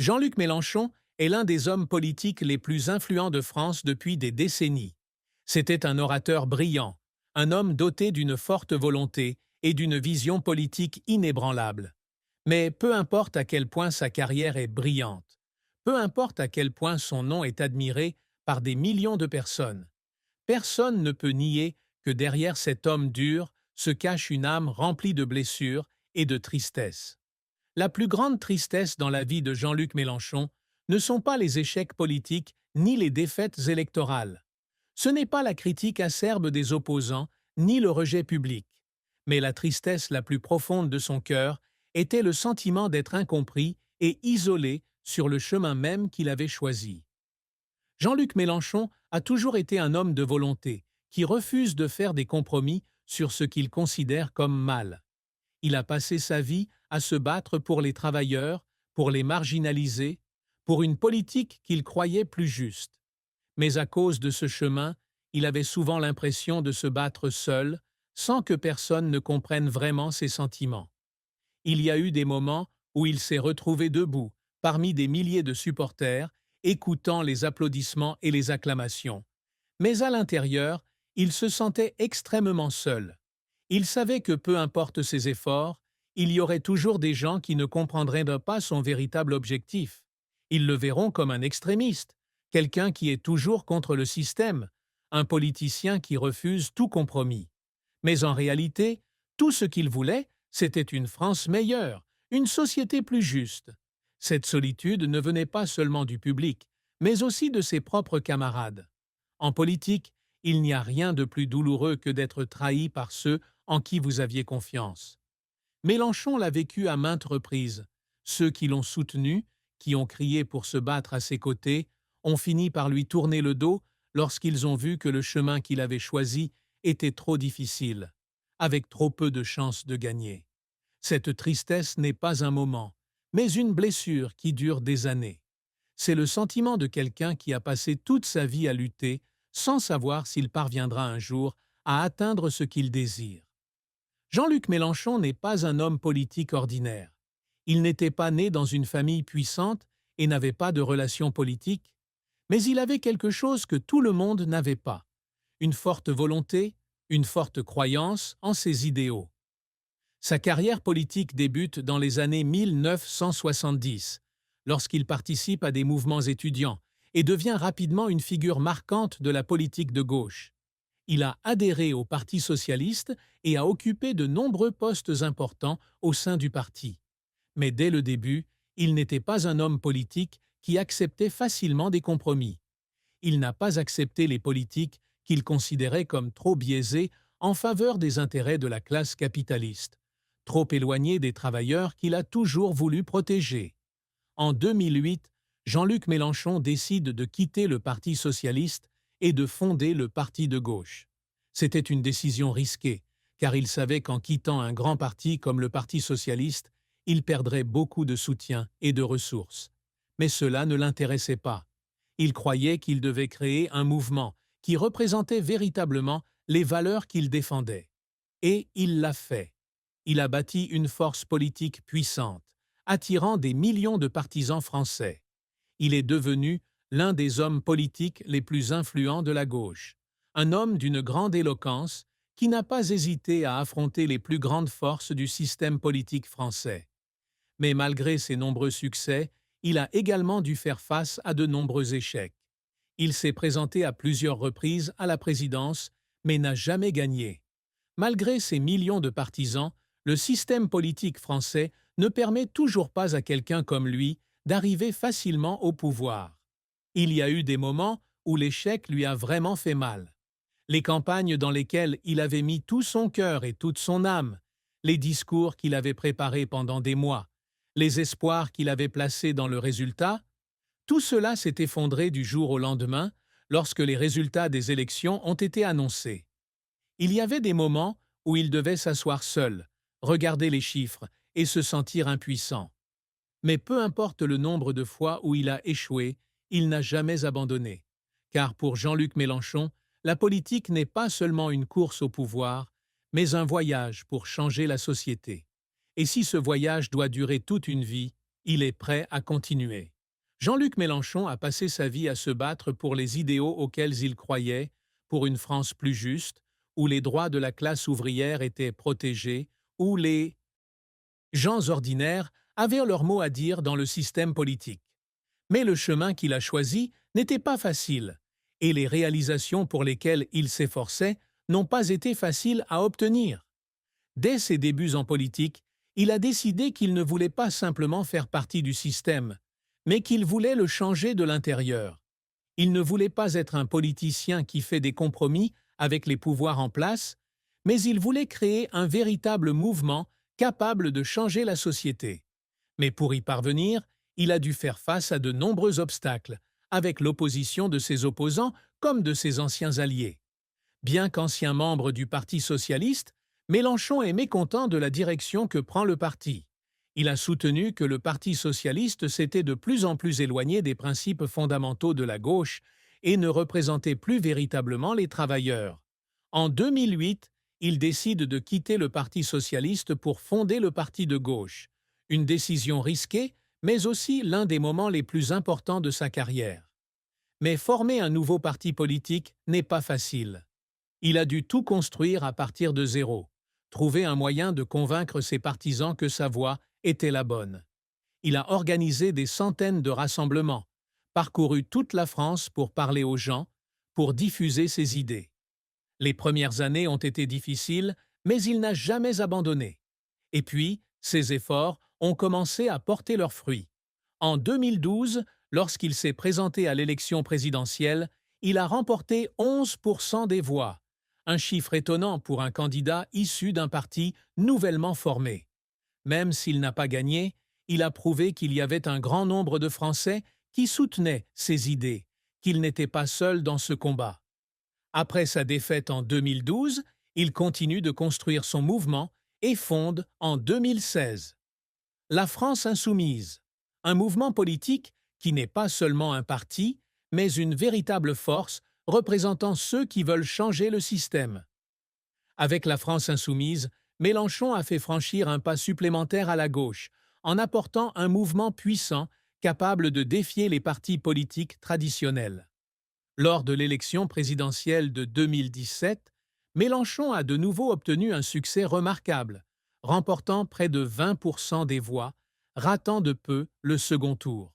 Jean-Luc Mélenchon est l'un des hommes politiques les plus influents de France depuis des décennies. C'était un orateur brillant, un homme doté d'une forte volonté et d'une vision politique inébranlable. Mais peu importe à quel point sa carrière est brillante, peu importe à quel point son nom est admiré par des millions de personnes, personne ne peut nier que derrière cet homme dur se cache une âme remplie de blessures et de tristesse. La plus grande tristesse dans la vie de Jean-Luc Mélenchon ne sont pas les échecs politiques ni les défaites électorales. Ce n'est pas la critique acerbe des opposants ni le rejet public. Mais la tristesse la plus profonde de son cœur était le sentiment d'être incompris et isolé sur le chemin même qu'il avait choisi. Jean-Luc Mélenchon a toujours été un homme de volonté, qui refuse de faire des compromis sur ce qu'il considère comme mal. Il a passé sa vie à se battre pour les travailleurs, pour les marginalisés, pour une politique qu'il croyait plus juste. Mais à cause de ce chemin, il avait souvent l'impression de se battre seul, sans que personne ne comprenne vraiment ses sentiments. Il y a eu des moments où il s'est retrouvé debout, parmi des milliers de supporters, écoutant les applaudissements et les acclamations. Mais à l'intérieur, il se sentait extrêmement seul. Il savait que peu importe ses efforts, il y aurait toujours des gens qui ne comprendraient pas son véritable objectif. Ils le verront comme un extrémiste, quelqu'un qui est toujours contre le système, un politicien qui refuse tout compromis. Mais en réalité, tout ce qu'il voulait, c'était une France meilleure, une société plus juste. Cette solitude ne venait pas seulement du public, mais aussi de ses propres camarades. En politique, il n'y a rien de plus douloureux que d'être trahi par ceux en qui vous aviez confiance. Mélenchon l'a vécu à maintes reprises. Ceux qui l'ont soutenu, qui ont crié pour se battre à ses côtés, ont fini par lui tourner le dos lorsqu'ils ont vu que le chemin qu'il avait choisi était trop difficile, avec trop peu de chances de gagner. Cette tristesse n'est pas un moment, mais une blessure qui dure des années. C'est le sentiment de quelqu'un qui a passé toute sa vie à lutter sans savoir s'il parviendra un jour à atteindre ce qu'il désire. Jean-Luc Mélenchon n'est pas un homme politique ordinaire. Il n'était pas né dans une famille puissante et n'avait pas de relations politiques, mais il avait quelque chose que tout le monde n'avait pas, une forte volonté, une forte croyance en ses idéaux. Sa carrière politique débute dans les années 1970, lorsqu'il participe à des mouvements étudiants et devient rapidement une figure marquante de la politique de gauche. Il a adhéré au Parti socialiste et a occupé de nombreux postes importants au sein du parti. Mais dès le début, il n'était pas un homme politique qui acceptait facilement des compromis. Il n'a pas accepté les politiques qu'il considérait comme trop biaisées en faveur des intérêts de la classe capitaliste, trop éloignés des travailleurs qu'il a toujours voulu protéger. En 2008, Jean-Luc Mélenchon décide de quitter le Parti socialiste et de fonder le Parti de gauche. C'était une décision risquée, car il savait qu'en quittant un grand parti comme le Parti socialiste, il perdrait beaucoup de soutien et de ressources. Mais cela ne l'intéressait pas. Il croyait qu'il devait créer un mouvement qui représentait véritablement les valeurs qu'il défendait. Et il l'a fait. Il a bâti une force politique puissante, attirant des millions de partisans français. Il est devenu l'un des hommes politiques les plus influents de la gauche, un homme d'une grande éloquence qui n'a pas hésité à affronter les plus grandes forces du système politique français. Mais malgré ses nombreux succès, il a également dû faire face à de nombreux échecs. Il s'est présenté à plusieurs reprises à la présidence, mais n'a jamais gagné. Malgré ses millions de partisans, le système politique français ne permet toujours pas à quelqu'un comme lui d'arriver facilement au pouvoir. Il y a eu des moments où l'échec lui a vraiment fait mal. Les campagnes dans lesquelles il avait mis tout son cœur et toute son âme, les discours qu'il avait préparés pendant des mois, les espoirs qu'il avait placés dans le résultat, tout cela s'est effondré du jour au lendemain lorsque les résultats des élections ont été annoncés. Il y avait des moments où il devait s'asseoir seul, regarder les chiffres et se sentir impuissant. Mais peu importe le nombre de fois où il a échoué, il n'a jamais abandonné. Car pour Jean-Luc Mélenchon, la politique n'est pas seulement une course au pouvoir, mais un voyage pour changer la société. Et si ce voyage doit durer toute une vie, Il est prêt à continuer. Jean-Luc Mélenchon a passé sa vie à se battre pour les idéaux auxquels il croyait, pour une France plus juste, où les droits de la classe ouvrière étaient protégés, où les gens ordinaires avaient leur mot à dire dans le système politique. Mais le chemin qu'il a choisi n'était pas facile, et les réalisations pour lesquelles il s'efforçait n'ont pas été faciles à obtenir. Dès ses débuts en politique, il a décidé qu'il ne voulait pas simplement faire partie du système, mais qu'il voulait le changer de l'intérieur. Il ne voulait pas être un politicien qui fait des compromis avec les pouvoirs en place, mais il voulait créer un véritable mouvement capable de changer la société. Mais pour y parvenir, il a dû faire face à de nombreux obstacles, avec l'opposition de ses opposants comme de ses anciens alliés. Bien qu'ancien membre du Parti socialiste, Mélenchon est mécontent de la direction que prend le parti. Il a soutenu que le Parti socialiste s'était de plus en plus éloigné des principes fondamentaux de la gauche et ne représentait plus véritablement les travailleurs. En 2008, il décide de quitter le Parti socialiste pour fonder le Parti de gauche. Une décision risquée, mais aussi l'un des moments les plus importants de sa carrière. Mais former un nouveau parti politique n'est pas facile. Il a dû tout construire à partir de zéro, trouver un moyen de convaincre ses partisans que sa voie était la bonne. Il a organisé des centaines de rassemblements, parcouru toute la France pour parler aux gens, pour diffuser ses idées. Les premières années ont été difficiles, mais il n'a jamais abandonné. Et puis, ses efforts ont commencé à porter leurs fruits. En 2012, lorsqu'il s'est présenté à l'élection présidentielle, il a remporté 11% des voix, un chiffre étonnant pour un candidat issu d'un parti nouvellement formé. Même s'il n'a pas gagné, il a prouvé qu'il y avait un grand nombre de Français qui soutenaient ses idées, qu'il n'était pas seul dans ce combat. Après sa défaite en 2012, il continue de construire son mouvement et fonde en 2016 la France insoumise, un mouvement politique qui n'est pas seulement un parti, mais une véritable force représentant ceux qui veulent changer le système. Avec la France insoumise, Mélenchon a fait franchir un pas supplémentaire à la gauche, en apportant un mouvement puissant capable de défier les partis politiques traditionnels. Lors de l'élection présidentielle de 2017, Mélenchon a de nouveau obtenu un succès remarquable, remportant près de 20% des voix, ratant de peu le second tour.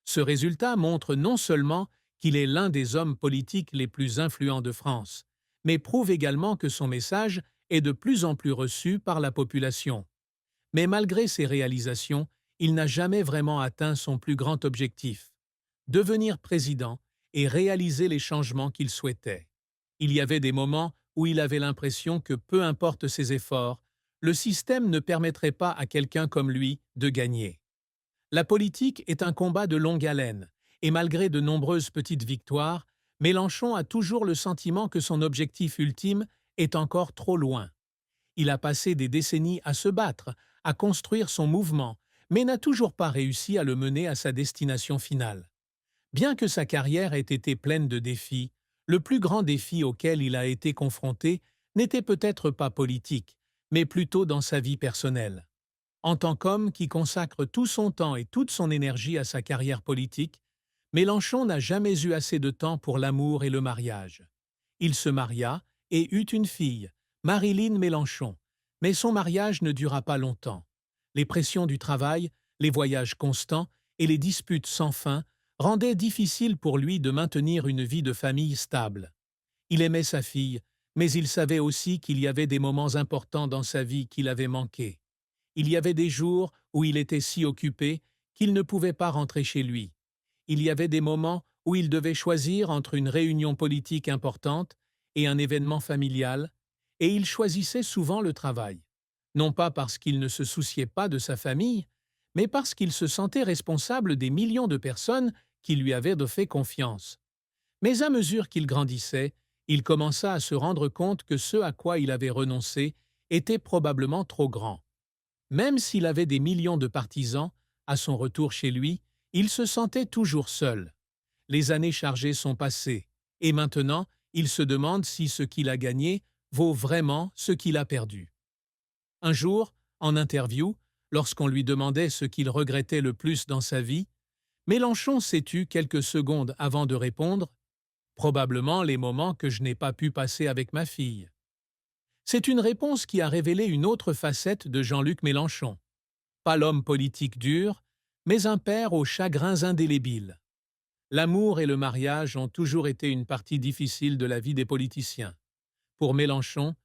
Ce résultat montre non seulement qu'il est l'un des hommes politiques les plus influents de France, mais prouve également que son message est de plus en plus reçu par la population. Mais malgré ses réalisations, il n'a jamais vraiment atteint son plus grand objectif, devenir président et réaliser les changements qu'il souhaitait. Il y avait des moments où il avait l'impression que peu importe ses efforts, le système ne permettrait pas à quelqu'un comme lui de gagner. La politique est un combat de longue haleine, et malgré de nombreuses petites victoires, Mélenchon a toujours le sentiment que son objectif ultime est encore trop loin. Il a passé des décennies à se battre, à construire son mouvement, mais n'a toujours pas réussi à le mener à sa destination finale. Bien que sa carrière ait été pleine de défis, le plus grand défi auquel il a été confronté n'était peut-être pas politique, mais plutôt dans sa vie personnelle. En tant qu'homme qui consacre tout son temps et toute son énergie à sa carrière politique, Mélenchon n'a jamais eu assez de temps pour l'amour et le mariage. Il se maria et eut une fille, Marilyn Mélenchon, mais son mariage ne dura pas longtemps. Les pressions du travail, les voyages constants et les disputes sans fin rendaient difficile pour lui de maintenir une vie de famille stable. Il aimait sa fille, mais il savait aussi qu'il y avait des moments importants dans sa vie qu'il avait manqués. Il y avait des jours où il était si occupé qu'il ne pouvait pas rentrer chez lui. Il y avait des moments où il devait choisir entre une réunion politique importante et un événement familial, et il choisissait souvent le travail. Non pas parce qu'il ne se souciait pas de sa famille, mais parce qu'il se sentait responsable des millions de personnes qui lui avaient fait confiance. Mais à mesure qu'il grandissait, il commença à se rendre compte que ce à quoi il avait renoncé était probablement trop grand. Même s'il avait des millions de partisans, à son retour chez lui, il se sentait toujours seul. Les années chargées sont passées, et maintenant, il se demande si ce qu'il a gagné vaut vraiment ce qu'il a perdu. Un jour, en interview, Lorsqu'on lui demandait ce qu'il regrettait le plus dans sa vie, Mélenchon s'est tu quelques secondes avant de répondre « Probablement les moments que je n'ai pas pu passer avec ma fille ». C'est une réponse qui a révélé une autre facette de Jean-Luc Mélenchon. Pas l'homme politique dur, mais un père aux chagrins indélébiles. L'amour et le mariage ont toujours été une partie difficile de la vie des politiciens. Pour Mélenchon,